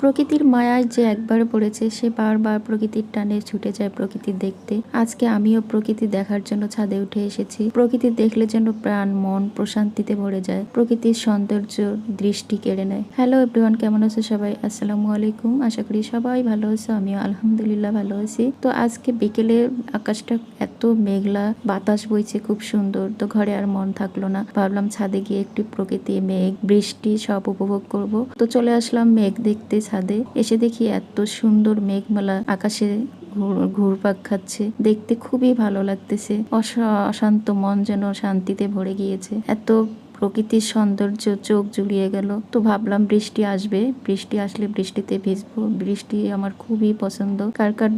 প্রকৃতির মায়ায় যে একবার পড়েছে সে বারবার প্রকৃতির টানে ছুটে যায় প্রকৃতি দেখতে। আজকে আমিও প্রকৃতি দেখার জন্য ছাদে উঠে এসেছি। প্রকৃতি দেখলে যেন প্রাণ মন প্রশান্তিতে ভরে যায়। প্রকৃতির সৌন্দর্য দৃষ্টি কেড়ে নেয়। হ্যালো এভরিওয়ান, কেমন আছো সবাই? আসসালামু আলাইকুম। আশা করি সবাই ভালো আছো, আমিও আলহামদুলিল্লাহ ভালো আছি। তো আজকে বিকেলে আকাশটা এত মেঘলা, বাতাস বইছে খুব সুন্দর। তো ঘরে আর মন থাকলো না, ভাবলাম ছাদে গিয়ে একটু প্রকৃতি, মেঘ, বৃষ্টি সব উপভোগ করব। তো চলে আসলাম মেঘ দেখতে ছাদে। এসে দেখি এত সুন্দর মেঘমালা আকাশে ঘুরপাক খাচ্ছে, দেখতে খুবই ভালো লাগতেছে। অশান্ত মন যেন শান্তিতে ভরে গিয়েছে। এত প্রকৃতির সৌন্দর্য চোখ জুড়িয়ে গেল। তো ভাবলাম বৃষ্টি আসবে, বৃষ্টি আসলে বৃষ্টিতে ভিজবো। বৃষ্টি আমার খুবই পছন্দ। কার কার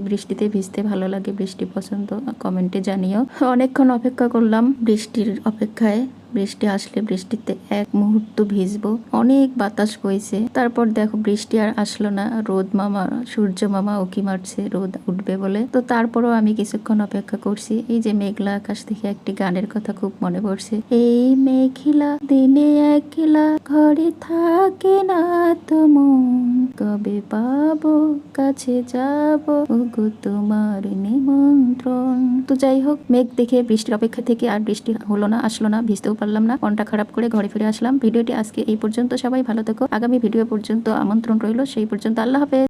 বৃষ্টিতে ভিজতে ভালো লাগে, বৃষ্টি পছন্দ, কমেন্টে জানিও। অনেকক্ষণ অপেক্ষা করলাম বৃষ্টির অপেক্ষায়। বৃষ্টি আসলে বৃষ্টিতে এক মুহূর্ত ভিজবো। অনেক বাতাস বইছে, তারপর দেখো বৃষ্টি আর আসলো না। রোদ মামা, সূর্য মামা উকি মারছে রোদ উঠবে বলে। তো তারপরও আমি কিছুক্ষণ অপেক্ষা করছি। এই যে মেঘলা আকাশ থেকে একটি গানের কথা খুব মনে পড়ছে। এই মেঘলা দিনে একলা ঘরে থাকে না তো মন, কবে পাবো কাছে যাবো ওগো তোমার নিমন্ত্রণ। তো যাই হোক, মেঘ দেখে বৃষ্টির অপেক্ষা থেকে আর বৃষ্টি হলো না, আসলো না, ভিজতেও পারলাম না। মনটা খারাপ করে ঘরে ফিরে আসলাম। ভিডিওটি আজকে এই পর্যন্ত। সবাই ভালো থেকো। আগামী ভিডিও পর্যন্ত আমন্ত্রণ রইল। সেই পর্যন্ত আল্লাহ হাফেজ।